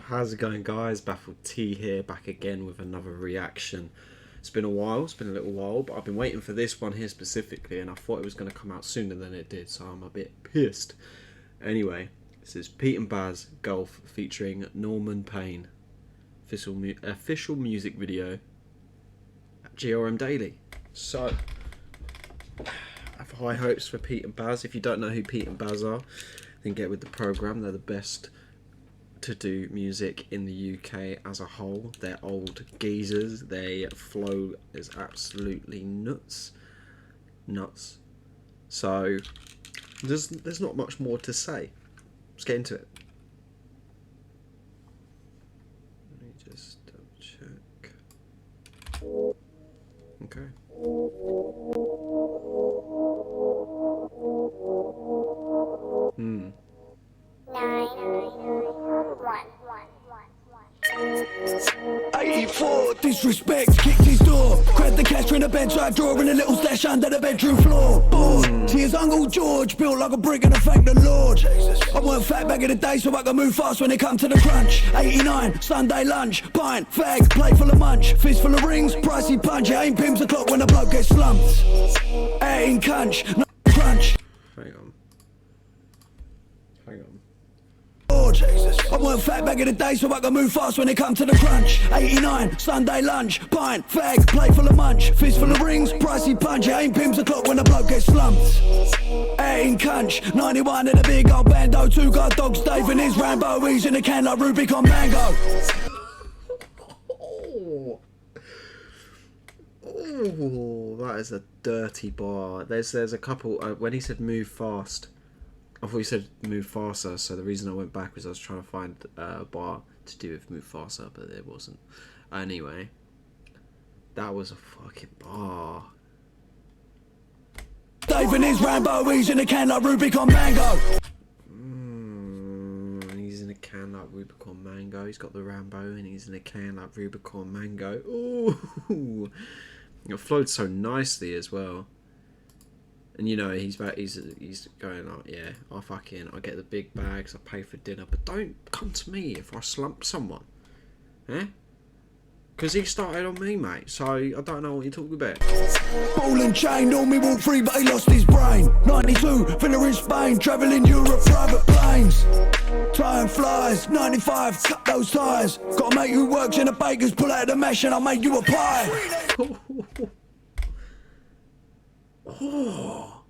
How's it going, guys? Baffled T here, back again with another reaction. It's been a while, it's been a little while, but I've been waiting for this one here specifically, and I thought it was going to come out sooner than it did, so I'm a bit pissed. Anyway, this is Pete and Baz Golf featuring Norman Payne. Official music video at GRM Daily. So, I have high hopes for Pete and Baz. If you don't know who Pete and Baz are, then get with the programme. They're the best to do music in the UK as a whole. They're old geezers. Their flow is absolutely nuts. So there's not much more to say. Let's get into it. Let me just double check. Okay. Hmm. 84, disrespect, kicked his door. Grabbed the cash from the bedside drawer and a little stash under the bedroom floor. Bored, see his Uncle George built like a brick and I thank the Lord. I weren't fat back in the day, so I could move fast when it come to the crunch. 89, Sunday lunch, pint, fag, plate full of munch. Fist full of rings, pricey punch. It ain't pimps o'clock when the bloke gets slumped. Ain't cunch, no crunch. Hang on. I weren't fat back in the day, so I could move fast when it come to the crunch. 89, Sunday lunch, pint, fag, plate full of munch. Fist full of rings, pricey punch. It ain't pimps o'clock when the bloke gets slumped. Ain't cunch, 91 in a big old bando. Two guard dogs, Dave and his Rambo. He's in a can like Rubicon Mango. Oh, that is a dirty bar. There's a couple. When he said move fast, I thought he said move faster. So the reason I went back was I was trying to find a bar to do with move faster, but there wasn't. Anyway, that was a fucking bar. Dave and his Rambo. He's in a can like Rubicon Mango. He's in a can like Rubicon Mango. He's got the Rambo and he's in a can like Rubicon Mango. Ooh, it flowed so nicely as well. And you know he's going like, yeah, I get the big bags, I pay for dinner, but don't come to me if I slump someone, eh? Because he started on me, mate. So I don't know what you're talking about. Ball and chain, normally walk free, but he lost his brain. 92, Villa in Spain, travelling Europe, private planes. Time flies, 95, cut those tires. Got a mate who works in a baker's, pull out the mesh and I'll make you a pie. Oh.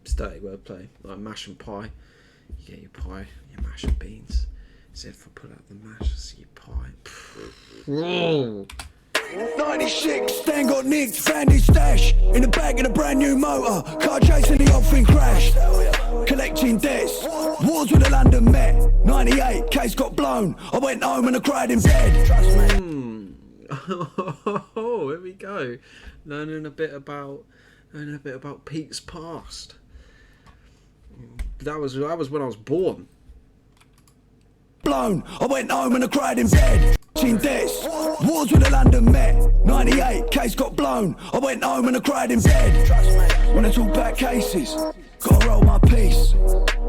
It's dirty wordplay, like mash and pie. You get your pie, your mash and beans. Instead if I pull out the mash, I see your pie. 96, Stan got nicked, found his stash. In the bag of a brand new motor, car chasing the old thing crashed. Collecting debts, wars with the London Met. 98, case got blown, I went home and I cried in bed. Oh, here we go. Learning a bit about Pete's past. That was when I was born. Blown, I went home and I cried in bed. In debts, wars with the London Met. 98, case got blown, I went home and I cried in bed. When I talk about cases, gotta roll my piece.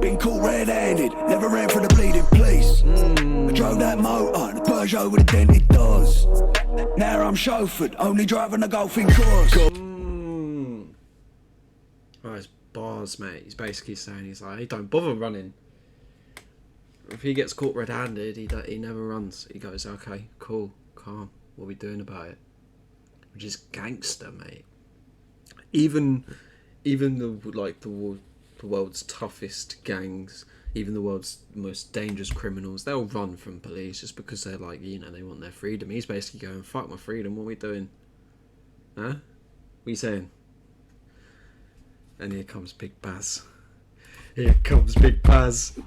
Been caught red-handed, never ran for the bleeding police. I drove that motor, the Peugeot with the dented doors. Now I'm chauffeured, only driving a golfing course. Oh, it's bars, mate. He's basically saying, he's like, hey, don't bother running. If he gets caught red-handed, he never runs. He goes, okay, cool, calm. What are we doing about it? Which is gangster, mate. Even the world's toughest gangs, even the world's most dangerous criminals, they'll run from police just because they're like, you know, they want their freedom. He's basically going, fuck my freedom. What are we doing? Huh? What are you saying? And here comes Big Baz. Here comes Big Baz.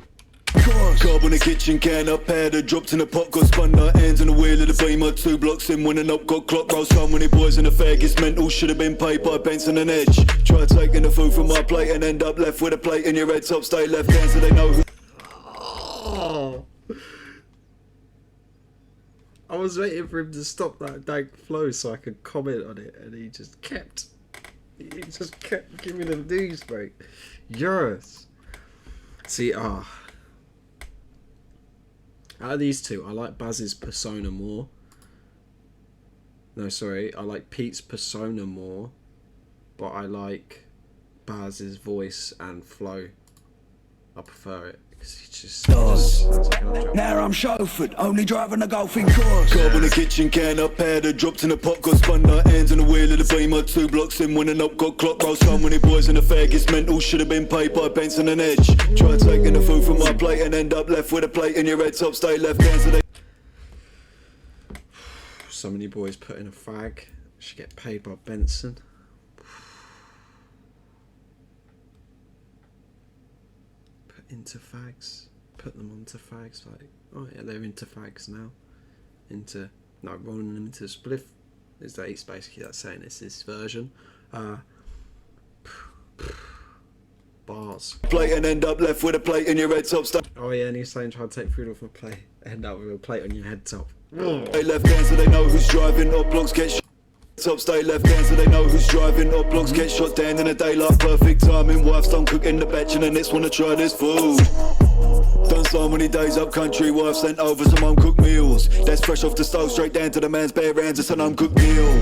Carb on the kitchen can, up had her, dropped in the pot, got spun her hands on the wheel of the beamer. 2 blocks in when an up got clock rolls home when it boys in the fag. It's mental, should have been paid by pence on an edge. Try taking the food from my plate and end up left with a plate in your head top, stay left hand so they know who. Oh. I was waiting for him to stop that dank flow so I could comment on it, and he just kept giving them news, mate. Yes. See, out of these two, I like Baz's persona more. No, sorry, I like Pete's persona more, but I like Baz's voice and flow. I prefer it because he just sounds like an odd job. Now I'm chauffeured, only driving a golfing course. Carb in the kitchen, can up powder, dropped in the pot, got spun nut hands on the wheel of the beamer. 2 blocks in when the up got clock rolls. So many boys in the fag, it's mental, should have been paid by pence on an edge. Try taking the food from my plate and end up left with a plate in your head top, stay left down so they. So many boys put in a fag, should get paid by Benson. Into fags, put them onto fags, like, oh yeah, they're into fags now, rolling them into a spliff. It's basically that saying, it's this version. Bars. Plate and end up left with a plate in your head top. Oh yeah, and he's saying try to take food off my plate, end up with a plate on your head top. They left hand so they know who's driving, or blocks get shot. Top stay left hand so they know who's driving, or blocks get shot down in the daylight. Perfect timing, wife's done cooking the batch and the next wanna try this food. Done so many days up country, wife sent over some home cooked meals. That's fresh off the stove, straight down to the man's bare hands, it's an home cooked meal.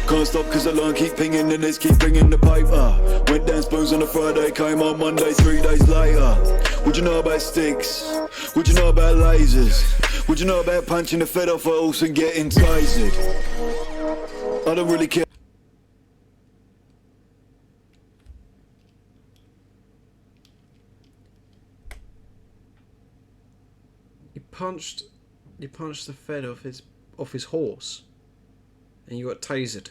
Can't stop cause the line keep pinging and this keep bringing the paper. Went down spoons on a Friday, came on Monday 3 days later. Would you know about sticks? Would you know about lasers? Would you know about punching the fed off a horse and getting tasered? I don't really care. You punched the fed off his horse, and you got tasered.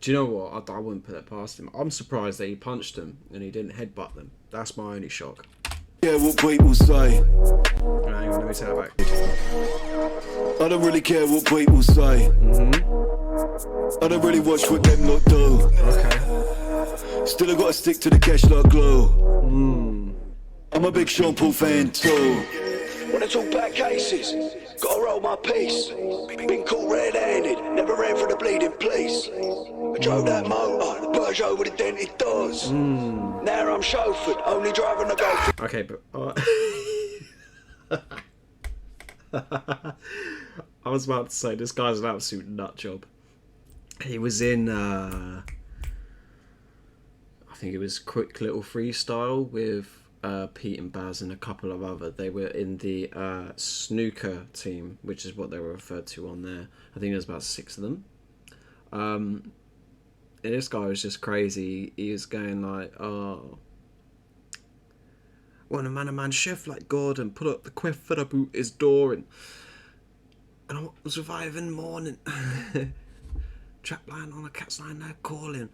Do you know what? I wouldn't put that past him. I'm surprised that he punched them and he didn't headbutt them. That's my only shock. Yeah, what people say. Hang on, let me take that back. I don't really care what people say. I don't really watch what them lot do. Okay. Still I gotta stick to the cash like glue. I'm a big Sean Paul fan too. When I talk back cases, gotta roll my piece. Been caught red-handed, never ran for the bleeding police. I drove that motor, the Peugeot with the dented doors. Now I'm chauffeured, only driving a golf. Okay, but I was about to say this guy's an absolute nut job. He was in I think it was Quick Little Freestyle with Pete and Baz and a couple of other. They were in the snooker team, which is what they were referred to on there. I think there's about 6 of them. And this guy was just crazy. He was going like, oh, when a man chef like Gordon put up the quiff for the boot his door and I was reviving morning. Trap line on a cat's line now calling.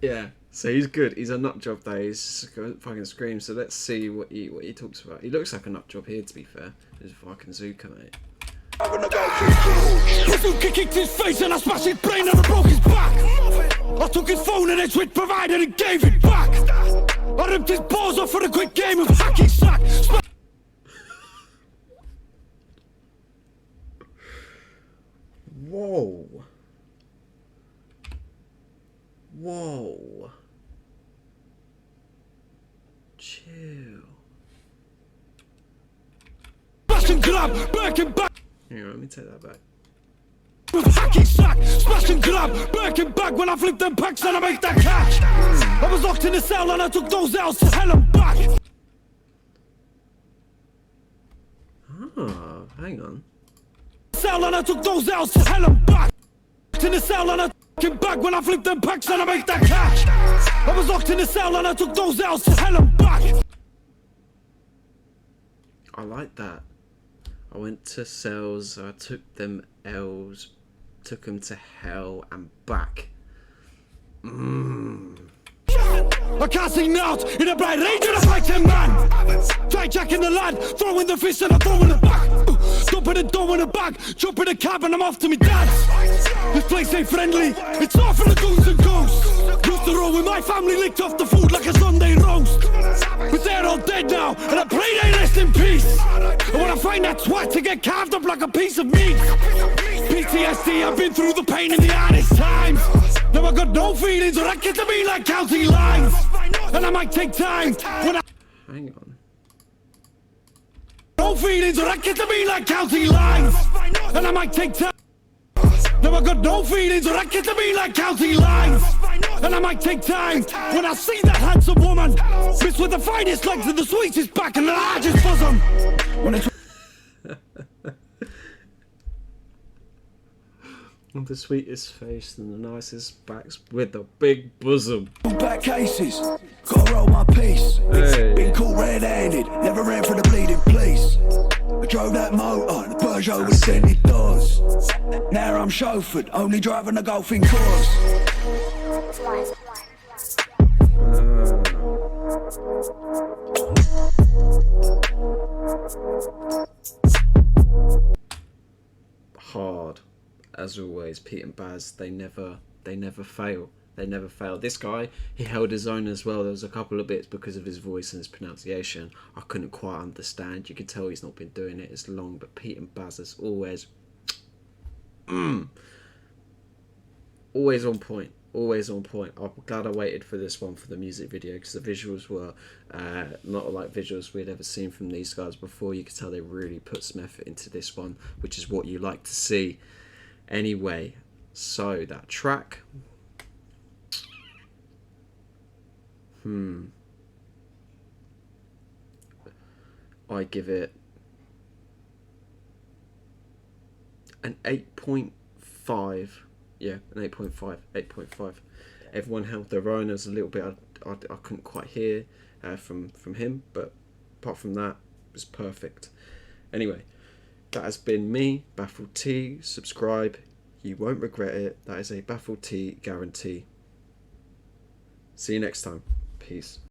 Yeah, so he's good. He's a nut job though. He's just going to fucking scream. So let's see what he talks about. He looks like a nut job here, to be fair. He's a fucking Zuka, mate. Bazooka kicked his face and I smashed his brain and I broke his back. I took his phone and I switched provider and gave it back. I ripped his balls off for a quick game of hacky sack. Whoa. Whoa. Chill. Smash and grab, back and back. Hang on, let me take that back. With hacky sack, smash and grab, back and back. When I flip them packs and I make that catch. I was locked in the cell and I took those L's to hell and back. Ah, hang on. Cell and I took those L's to hell and back. In the cell and I took back when I flip them packs and I make that catch. I was locked in the cell and I took those L's to hell and back. I like that. I went to cells, I took them L's, took them to hell and back. I can't sing out in a bright range and I fight them man. Try jacking the lad, throwing the fist and I throw in the back. Dumping the dough in the bag, jump in the cab and I'm off to me dad's. This place ain't friendly, it's all for the goons and ghosts. Used to roll with my family, licked off the food like a Sunday roast. But they're all dead now, and I pray they rest in peace. And when I find that twat to get carved up like a piece of meat. PTSD, I've been through the pain in the hardest times. Now I got no feelings, or I get to be like counting lines. And I'm might take time when I Hang on. no feelings, or I get to me like counting lines. And I might take time. Now I got no feelings, or I get to me like counting lines. And I might take time when I see that handsome woman, miss with the finest legs and the sweetest back and the largest bosom. When it's With the sweetest face and the nicest backs with the big bosom. back cases, gotta roll my piece. Hey. Been caught red-handed, never ran for the bleeding police. I drove that motor, the Peugeot with tinted doors. Now I'm chauffeured, only driving a golfing course. Hard, as always. Pete and Baz, they never fail. They never fail. This guy, he held his own as well. There was a couple of bits because of his voice and his pronunciation I couldn't quite understand. You could tell he's not been doing it as long, but Pete and Baz is always always on point. Always on point. I'm glad I waited for this one for the music video, because the visuals were not like visuals we'd ever seen from these guys before. You could tell they really put some effort into this one, which is what you like to see anyway. So that track, I give it an 8.5. Yeah, an 8.5. Everyone held their own. There's a little bit I couldn't quite hear from him, but apart from that, it was perfect. Anyway, that has been me, Baffled T. Subscribe, you won't regret it. That is a Baffled T guarantee. See you next time. Peace.